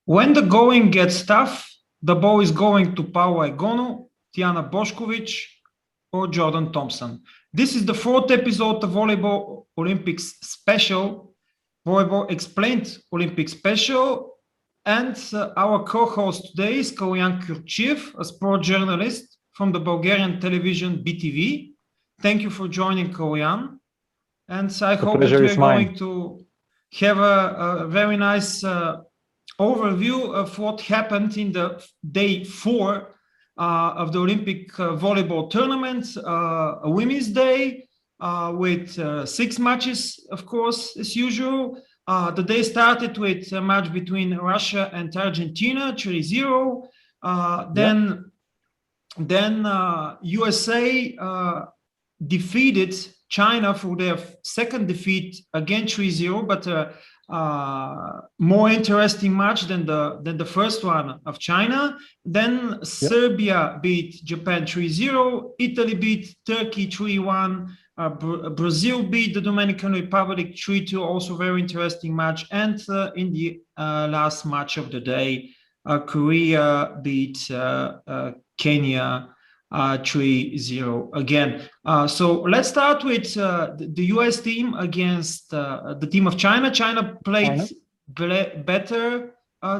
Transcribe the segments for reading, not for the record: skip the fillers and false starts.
When the going gets tough, the ball is going to Paola Egonu, Tijana Boskovic, or Jordan Thompson. This is the fourth episode of Volleyball Olympics Special, Volleyball Explained Olympics Special, and our co-host today is Kaloyan Kyurkchiev, a sport journalist from the Bulgarian television BTV. Thank you for joining, Kaloyan. And I hope that we're going to have a very nice overview of what happened in the day 4 of the Olympic volleyball tournament, a women's day with 6 matches, of course, as usual. The day started with a match between Russia and Argentina, 3-0. Then USA defeated China for their second defeat, again 3-0, but more interesting match than the first one of China. Then Serbia beat Japan 3-0, Italy beat Turkey 3-1, Brazil beat the Dominican Republic 3-2, also very interesting match. And in the last match of the day, Korea beat Kenya 3-0 again. So let's start with the US team against the team of China. China played better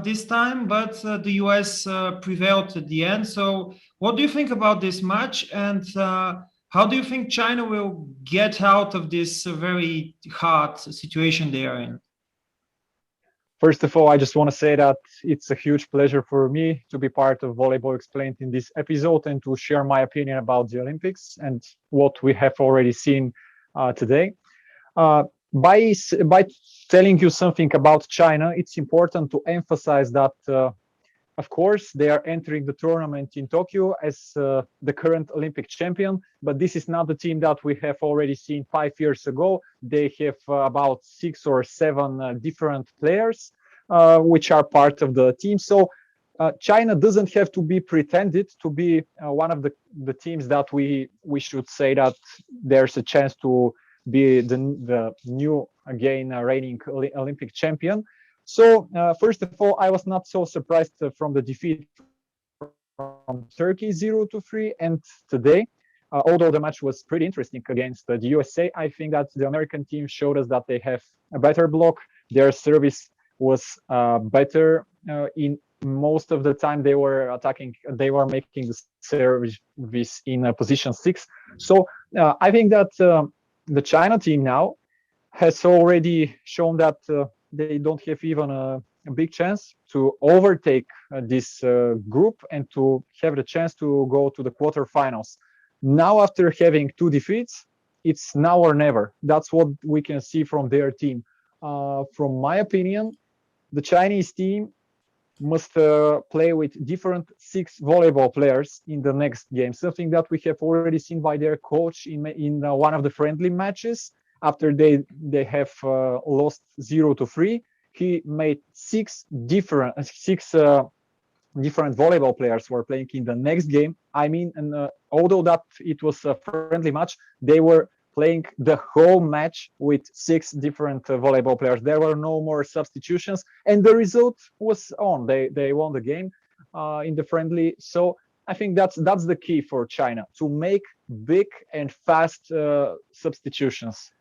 this time, but the US prevailed at the end. So what do you think about this match, and how do you think China will get out of this very hard situation they are in? First of all, I just want to say that it's a huge pleasure for me to be part of Volleyball Explained in this episode and to share my opinion about the Olympics and what we have already seen today. By telling you something about China, it's important to emphasize that, of course, they are entering the tournament in Tokyo as the current Olympic champion, but this is not the team that we have already seen 5 years ago. They have about 6 or 7 different players which are part of the team. So China doesn't have to be pretended to be one of the teams that we should say that there's a chance to be the new again reigning Olympic champion. So first of all, I was not so surprised from the defeat from Turkey 0-3, and today, although the match was pretty interesting against the USA, I think that the American team showed us that they have a better block. Their service was better in most of the time they were attacking. They were making the service in position 6. So I think that the China team now has already shown that they don't have even a big chance to overtake this group and to have the chance to go to the quarterfinals. Now, after having 2 defeats, it's now or never. That's what we can see from their team. From my opinion, the Chinese team must play with different 6 volleyball players in the next game, something that we have already seen by their coach in one of the friendly matches. After they have lost 0-3, he made 6 different volleyball players were playing in the next game. I mean, and although that it was a friendly match, they were playing the whole match with 6 different volleyball players. There were no more substitutions, and the result was on. They won the game in the friendly. So I think that's the key for China, to make big and fast substitutions.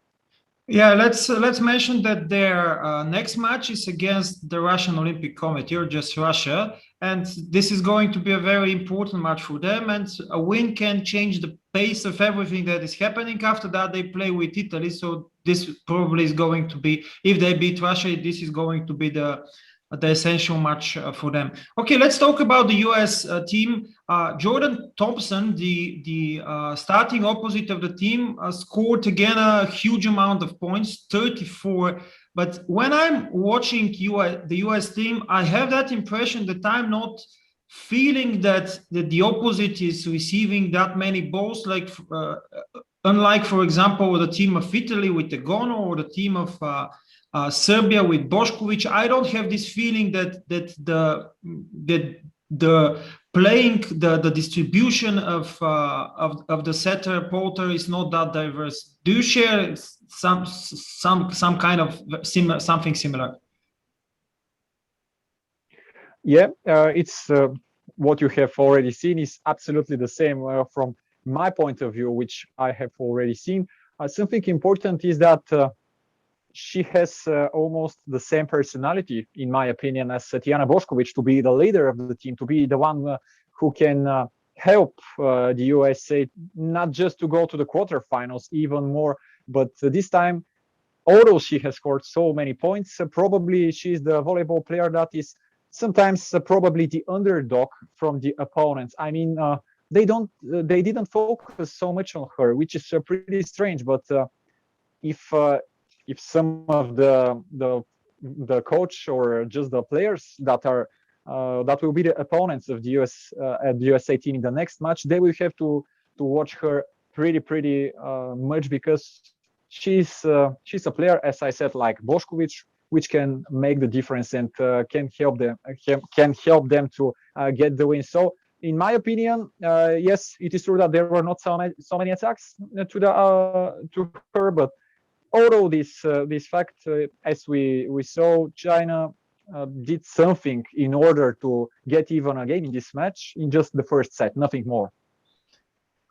Yeah, let's mention that their next match is against the Russian Olympic Committee, or just Russia, and this is going to be a very important match for them, and a win can change the pace of everything that is happening. After that, they play with Italy, so this probably is going to be, if they beat Russia, this is going to be the essential match for them. Okay, let's talk about the US team. Jordan Thompson, the starting opposite of the team, scored again a huge amount of points, 34. But when I'm watching the US team, I have that impression that I'm not feeling that the opposite is receiving that many balls, like unlike, for example, the team of Italy with Egonu, or the team of Serbia with Boskovic. I don't have this feeling that the playing, the distribution of the setter Porter is not that diverse. Do you share some kind of something similar? Yeah, it's what you have already seen is absolutely the same from my point of view, which I have already seen. Something important is that she has almost the same personality, in my opinion, as Tijana Boskovic, to be the leader of the team, to be the one who can help the USA not just to go to the quarterfinals, even more, but this time, although she has scored so many points, probably she's the volleyball player that is sometimes probably the underdog from the opponents. I mean, they didn't focus so much on her, which is pretty strange. But if uh, if some of the coach or just the players that will be the opponents of the at the USA team in the next match, they will have to watch her pretty much because she's a player, as I said, like Boskovic, which can make the difference and can help them to get the win. So, in my opinion, yes, it is true that there were not so many attacks to her, but although this fact, as we saw, China did something in order to get even again in this match in just the first set, nothing more.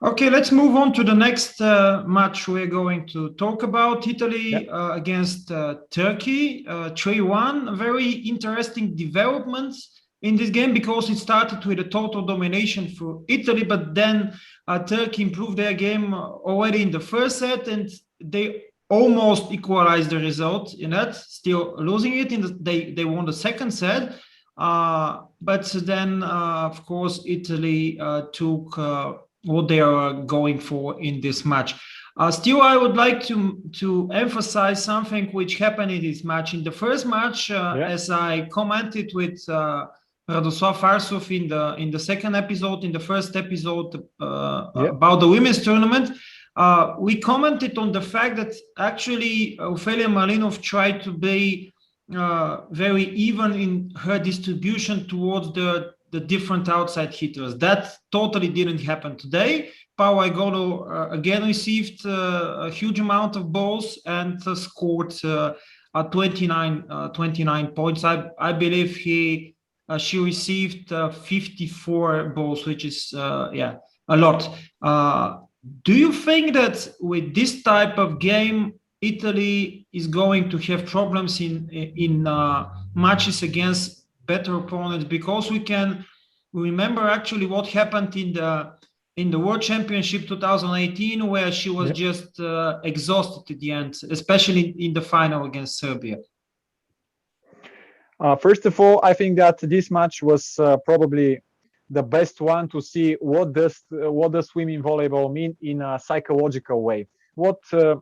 Okay, let's move on to the next match we're going to talk about. Italy against Turkey, 3-1. Very interesting developments in this game because it started with a total domination for Italy, but then Turkey improved their game already in the first set, and they almost equalized the result in that, still losing it. They won the second set, but then, of course, Italy took what they are going for in this match. Still, I would like to emphasize something which happened in this match. In the first match, as I commented with Radoslav Farsov in the second episode, in the first episode about the women's tournament, we commented on the fact that actually Ofelia Malinov tried to be very even in her distribution towards the different outside hitters. That totally didn't happen today. Paola Egonu again received a huge amount of balls and scored 29 points. I believe she received 54 balls, which is a lot. Do you think that with this type of game, Italy is going to have problems in matches against better opponents? Because we can remember actually what happened in the World Championship 2018, where she was just exhausted at the end, especially in the final against Serbia. First of all, I think that this match was probably the best one to see what does women volleyball mean in a psychological way. What would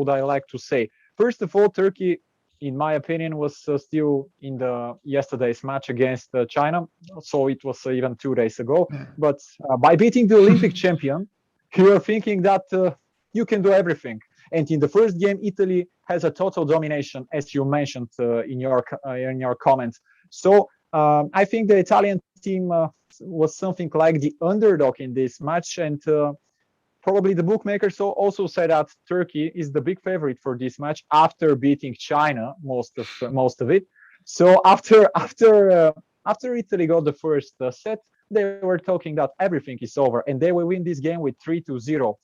I like to say? First of all, Turkey, in my opinion, was still in the yesterday's match against China, so it was even 2 days ago. But by beating the Olympic champion, you are thinking that you can do everything. And in the first game, Italy has a total domination, as you mentioned in your comments. So I think the Italian team was something like the underdog in this match, and probably the bookmakers also said that Turkey is the big favorite for this match after beating China most of it. So after Italy got the first set, they were talking that everything is over and they will win this game with 3-0.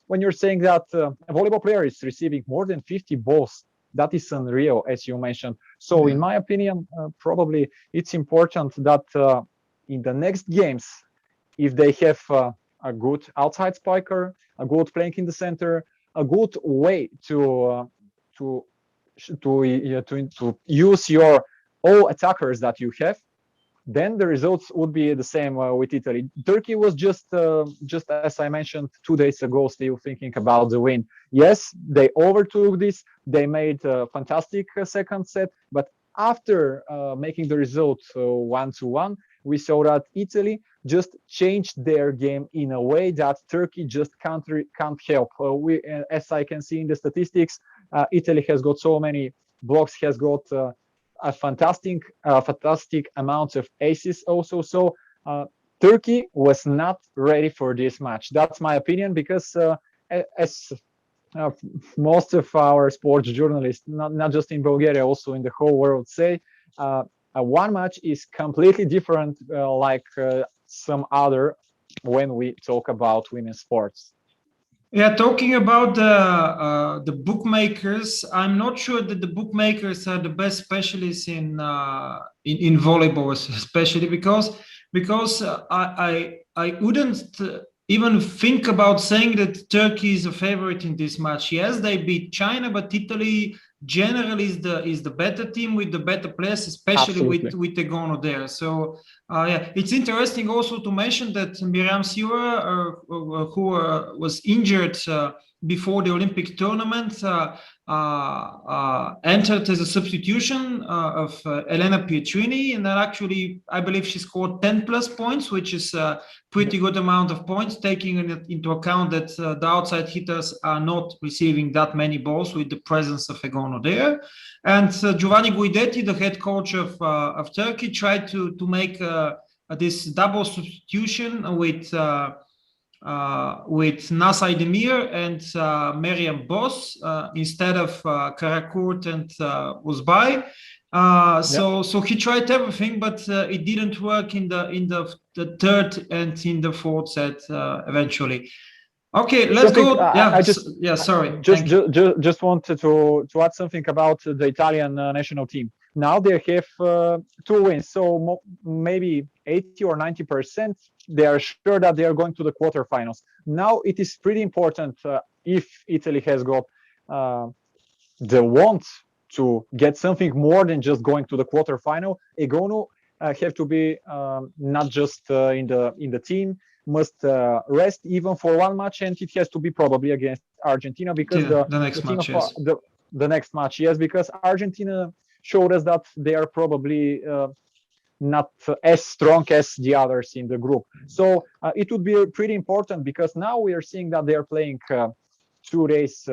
When you're saying that a volleyball player is receiving more than 50 balls, that is unreal, as you mentioned. So in my opinion, probably it's important that in the next games, if they have a good outside spiker, a good playing in the center, a good way to use your all attackers that you have, then the results would be the same with Italy. Turkey was just as I mentioned 2 days ago, still thinking about the win. Yes, they overtook this. They made a fantastic second set, but after making the result 1-1, we saw that Italy just changed their game in a way that Turkey just can't help. As I can see in the statistics, Italy has got so many blocks, has got a fantastic amount of aces also. So Turkey was not ready for this match. That's my opinion, because as most of our sports journalists, not just in Bulgaria, also in the whole world, say one match is completely different, like some other when we talk about women's sports. Yeah, talking about the bookmakers, I'm not sure that the bookmakers are the best specialists in volleyball, especially because I wouldn't even think about saying that Turkey is a favorite in this match. Yes, they beat China, but Italy generally is the better team with the better players, especially with Egonu there. So yeah, it's interesting also to mention that Miriam Siwa, who was injured before the Olympic tournament, entered as a substitution of Elena Pietrini, and then actually I believe she scored 10 plus points, which is a pretty good amount of points, taking into account that the outside hitters are not receiving that many balls with the presence of Egonu there. And Giovanni Guidetti, the head coach of Turkey, tried to make this double substitution with Nasai Demir and Meriam Boss instead of Karakurt and Uzbay. So he tried everything, but it didn't work in the third and in the fourth set eventually. Okay, let's go. Sorry. Just wanted to add something about the Italian national team. Now they have 2 wins, so maybe 80 or 90%. They are sure that they are going to the quarterfinals. Now it is pretty important if Italy has got the want to get something more than just going to the quarterfinal. Egonu have to be not just in the team, must rest even for one match, and it has to be probably against Argentina because the next match, yes, because Argentina showed us that they are probably not as strong as the others in the group. So it would be pretty important because now we are seeing that they are playing 2 days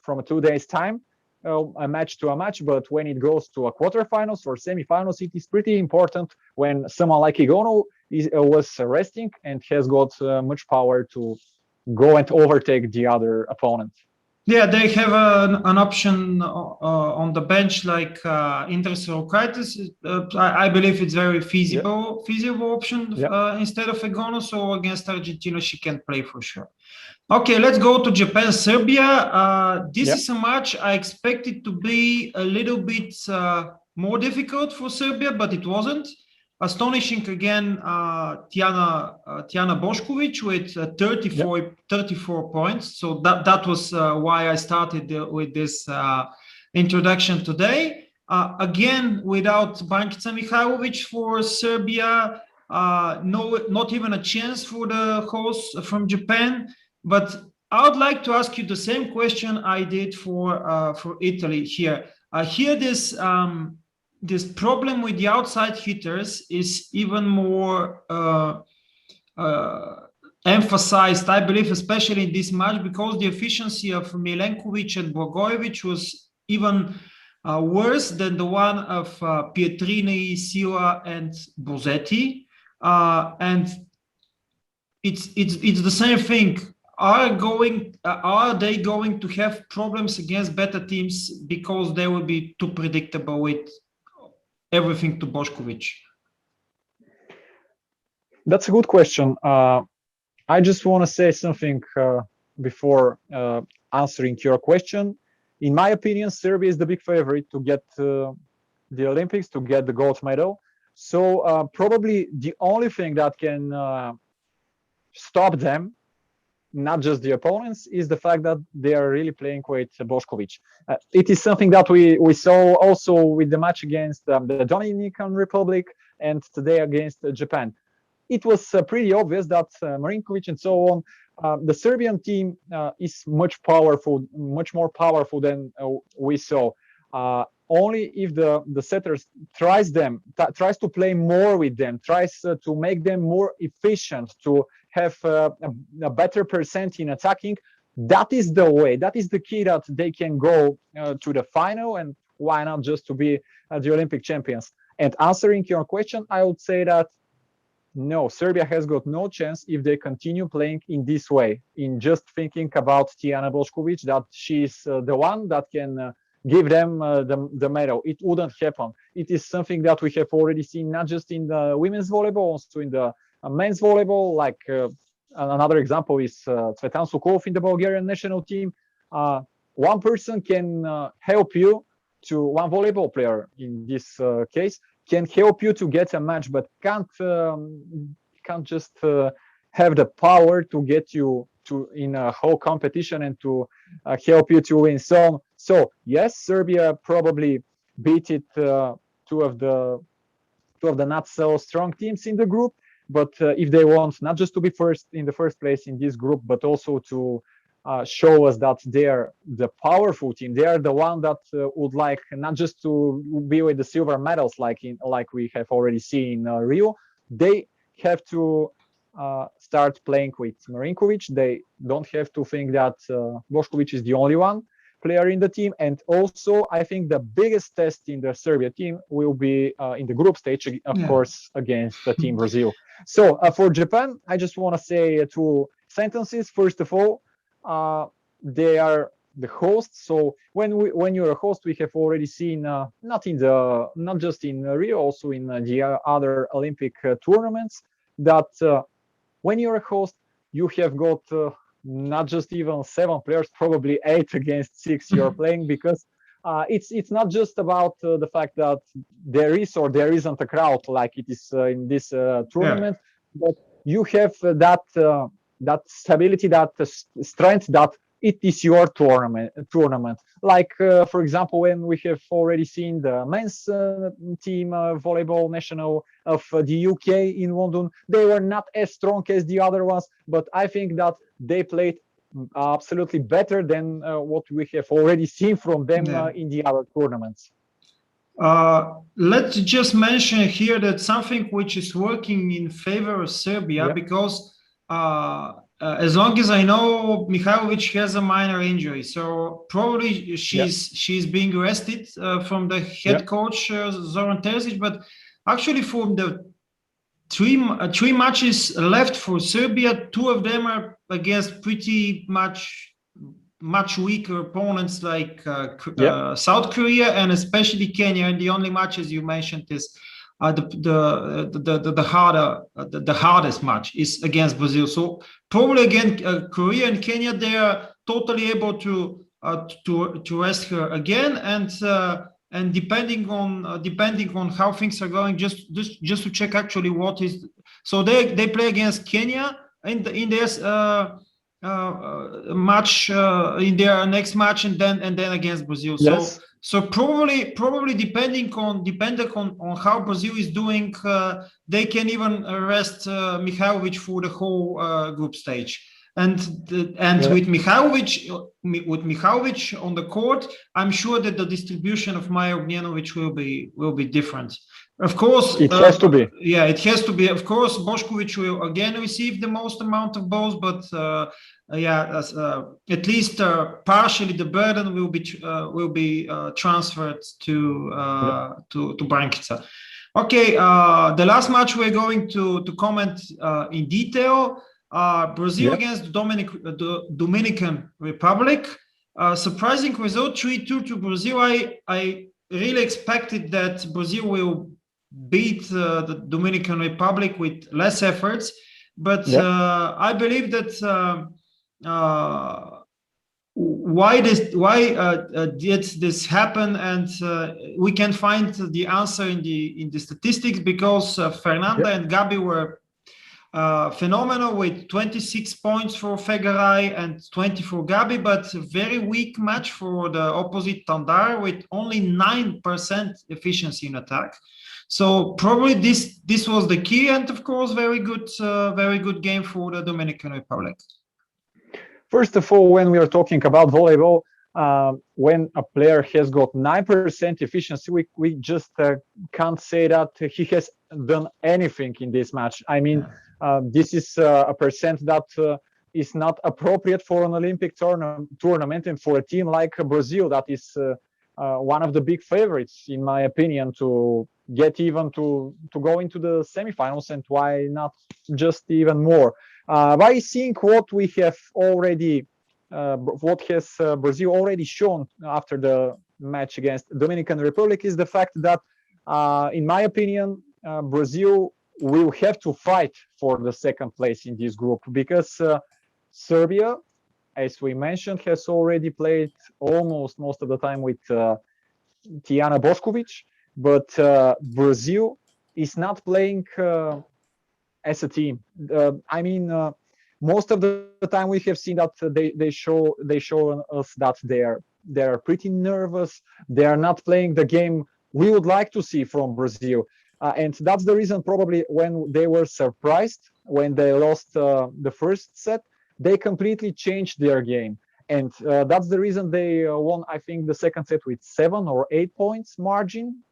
from a 2 days time, a match to a match. But when it goes to a quarterfinals or semifinals, it is pretty important when someone like Egonu was resting and has got much power to go and overtake the other opponent. Yeah, they have an option on the bench like Indras Rokaitis. I believe it's very feasible option instead of Egonu. So against Argentina, she can play for sure. Okay, let's go to Japan, Serbia. This is a match I expected to be a little bit more difficult for Serbia, but it wasn't. Astonishing again, Tijana Boskovic with 34 points. So that was why I started with this introduction today. Again, without Bankica Mihajlovic for Serbia, not even a chance for the hosts from Japan. But I would like to ask you the same question I did for Italy here. Here this problem with the outside hitters is even more emphasized, I believe, especially in this match, because the efficiency of Milenkovic and Bogojevic was even worse than the one of Pietrini, Sila, and Bosetti. And it's the same thing. Are they going to have problems against better teams because they will be too predictable with everything to Boskovic? That's a good question. I just want to say something before answering your question. In my opinion, Serbia is the big favorite to get the Olympics, to get the gold medal. So probably the only thing that can stop them, not just the opponents, is the fact that they are really playing with Boskovic. It is something that we saw also with the match against the Dominican Republic and today against Japan. It was pretty obvious that Marinkovic and so on, the Serbian team is much more powerful than we saw. Only if the setters tries to play more with them, tries to make them more efficient, to have a better percent in attacking, that is the way, that is the key that they can go to the final, and why not just to be the Olympic champions. And answering your question, I would say that no, Serbia has got no chance if they continue playing in this way, in just thinking about Tijana Boskovic, that she's the one that can give them the medal. It wouldn't happen. It is something that we have already seen, not just in the women's volleyball, also in the men's volleyball. Like another example is Cvetan Sukov in the Bulgarian national team. One person can help you to, one volleyball player in this case, can help you to get a match, but can't just have the power to get you to in a whole competition and to help you to win. So yes, Serbia probably beat it two of the not so strong teams in the group. But if they want not just to be first in the first place in this group, but also to show us that they're the powerful team, they are the one that would like not just to be with the silver medals like we have already seen in Rio. They have to start playing with Marinkovic. They don't have to think that Boskovic is the only one player in the team. And also, I think the biggest test in the Serbia team will be in the group stage, of course, against the team Brazil. So for Japan, I just want to say two sentences. First of all, they are the hosts. So when you're a host, we have already seen not just in Rio, also in the other Olympic tournaments, that when you're a host, you have got not just even 7 players, probably 8 against 6 you're playing, because it's not just about the fact that there is or there isn't a crowd like it is in this tournament, but you have that stability, that strength, that it is your tournament. Like for example, when we have already seen the men's team volleyball national of the UK in London, they were not as strong as the other ones, but I think that they played absolutely better than what we have already seen from them in the other tournaments. Let's just mention here that something which is working in favor of Serbia, because as long as I know, Mihailovic has a minor injury, so probably she's being rested from the head coach Zoran Terzic. But actually, from the three matches left for Serbia, 2 of them are against pretty much weaker opponents like South Korea and especially Kenya. And the only match, as you mentioned, is the hardest match is against Brazil. So probably again, Korea and Kenya, they are totally able to rest her again, and depending on how things are going, just to check actually what is. So they play against Kenya in their match in their next match, and then against Brazil. So probably depending on how Brazil is doing, they can even rest Mihailovic for the whole group stage. And with Mihailovic on the court, I'm sure that the distribution of Maja Ognjenovic will be different. Of course, it has to be. Yeah, it has to be. Of course, Boskovic will again receive the most amount of balls, but at least partially the burden will be transferred to Brankica. Okay, the last match we're going to comment in detail. Brazil against the Dominican Republic. Surprising result, 3-2 to Brazil. I really expected that Brazil will beat the Dominican Republic with less efforts, but I believe that why did this happen, and we can find the answer in the statistics, because Fernanda and Gabi were phenomenal with 26 points for Fegaray and 20 for Gabi, but very weak match for the opposite Tandar with only 9% efficiency in attack. So probably this was the key, and of course very good game for the Dominican Republic. First of all, when we are talking about volleyball, when a player has got 9% efficiency, we just can't say that he has done anything in this match. I mean, this is a percent that is not appropriate for an Olympic tournament, and for a team like Brazil that is one of the big favorites, in my opinion, to get even to go into the semifinals, and why not just even more. By seeing what we have already, what has Brazil already shown after match against Dominican Republic is the fact that, in my opinion, Brazil will have to fight for the second place in this group, because Serbia, as we mentioned, has already played almost most of the time with Tijana Boskovic, but Brazil is not playing as a team. I mean, most of the time we have seen that they show us that they are pretty nervous. They are not playing the game we would like to see from Brazil, and that's the reason probably when they were surprised when they lost the first set, they completely changed their game. And that's the reason they won, I think, the second set with 7 or 8 points margin,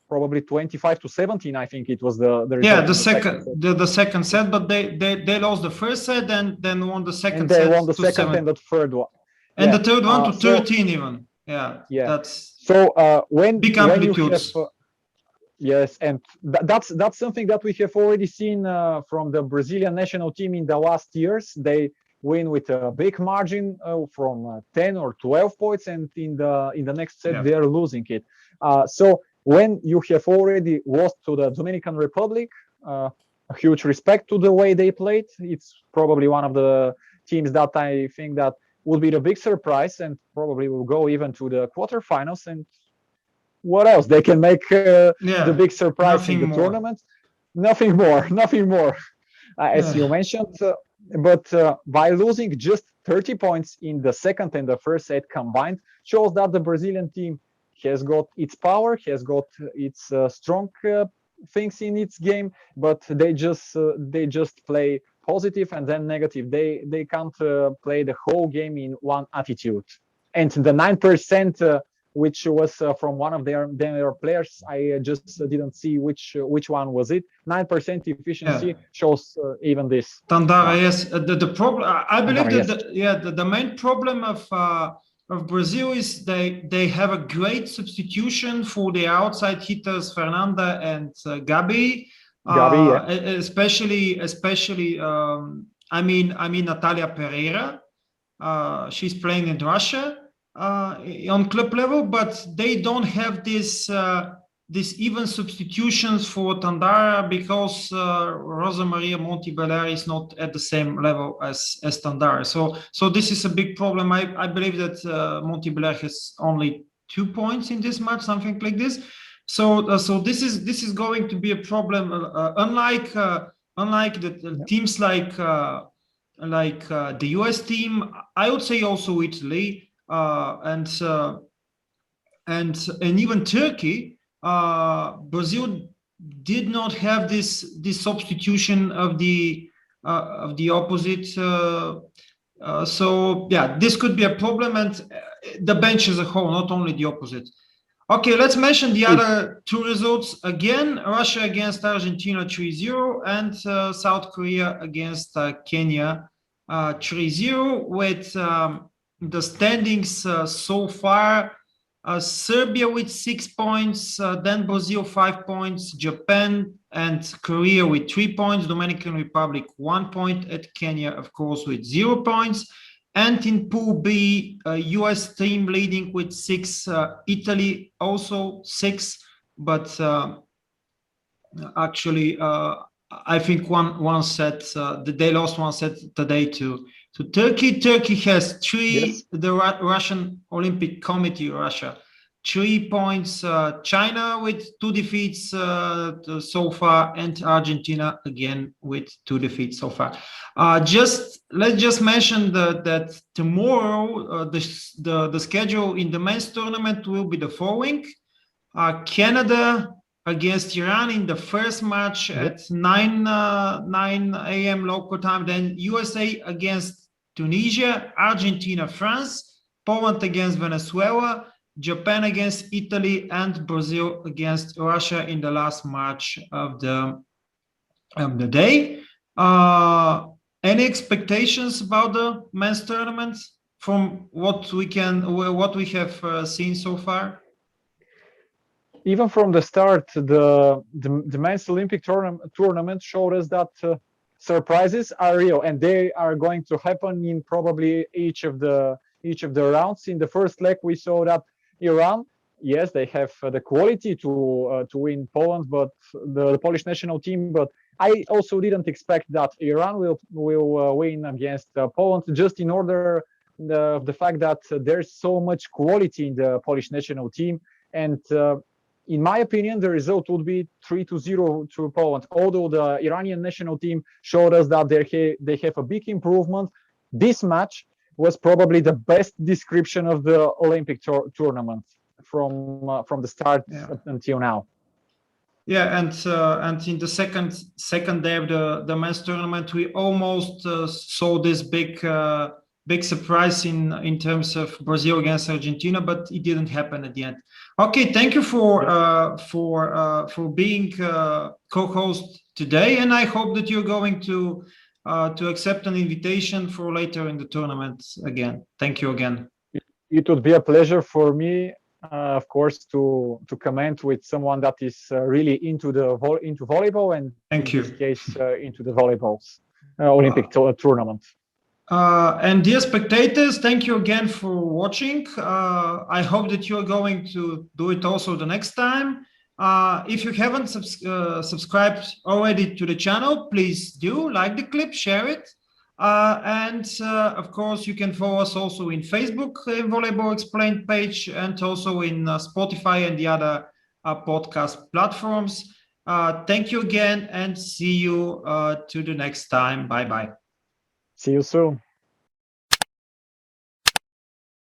probably 25-17. I think it was the result. The second set, but they lost the first set and then won the second and they set won the to second 7. and the third one. And the third one to 13 even. Yeah. That's so when big you amplitudes. have, yes, and that's something that we have already seen from the Brazilian national team in the last years. They win with a big margin from 10 or 12 points, and in the next set they are losing it. So when you have already lost to the Dominican Republic, a huge respect to the way they played. It's probably one of the teams that I think that will be the big surprise, and probably will go even to the quarterfinals. And what else? They can make the big surprise in the tournament. Nothing more, as you mentioned. But by losing just 30 points in the second and the first set combined, shows that the Brazilian team has got its power, has got its strong things in its game, but they just play positive and then negative. They can't play the whole game in one attitude. And the 9%, which was from one of their players, I just didn't see which one was it. 9% efficiency shows even this. Tandara, yes. The problem, I believe that the main problem of Brazil is they have a great substitution for the outside hitters Fernanda and Gabi. Especially I mean Natalia Pereira. She's playing in Russia on club level, but they don't have this even substitutions for Tandara, because Rosa Maria Montebeller is not at the same level as Tandara. So this is a big problem. I believe that Montebeller has only 2 points in this match, something like this. So this is going to be a problem. Unlike the teams like the US team, I would say also Italy and even Turkey. Brazil did not have this substitution of the opposite. So yeah, this could be a problem, and the bench as a whole, not only the opposite. Okay, let's mention the other two results again. Russia against Argentina 3-0, and South Korea against Kenya 3-0, with the standings so far. Serbia with 6 points, then Brazil 5 points, Japan and Korea with 3 points, Dominican Republic 1 point, at Kenya, of course, with 0 points. And in Pool B, US team leading with 6, Italy also 6, but actually I think one set, they lost one set today to Turkey. Turkey has 3, the Russian Olympic Committee, Russia, 3 points, China with 2 defeats so far, and Argentina again with 2 defeats so far. Let's just mention that tomorrow the schedule in the men's tournament will be the following: Canada against Iran in the first match at 9 a.m. local time. Then USA against Tunisia, Argentina, France, Poland against Venezuela, Japan against Italy, and Brazil against Russia in the last match of the day. Any expectations about the men's tournament from what we have seen so far? Even from the start, the men's Olympic tournament showed us that surprises are real, and they are going to happen in probably each of the rounds. In the first leg, we saw that Iran, yes, they have the quality to win Poland, but the Polish national team. But I also didn't expect that Iran will win against Poland, just in order the fact that there's so much quality in the Polish national team. And in my opinion, the result would be 3-0 to Poland. Although the Iranian national team showed us that they have a big improvement, this match was probably the best description of the Olympic tournament from the start up until now. Yeah, and in the second day of the men's tournament, we almost saw this big surprise in terms of Brazil against Argentina, but it didn't happen at the end. Okay, thank you for being co-host today, and I hope that you're going to accept an invitation for later in the tournament again. Thank you again. It would be a pleasure for me, of course, to comment with someone that is really into volleyball, and thank in you. this case into the volleyball's Olympic tournament. And dear spectators, thank you again for watching. I hope that you're going to do it also the next time. If you haven't subscribed already to the channel, please do like the clip, share it. And of course, you can follow us also in Facebook, Volleyball Explained page, and also in Spotify and the other podcast platforms. Thank you again, and see you to the next time. Bye-bye. See you soon.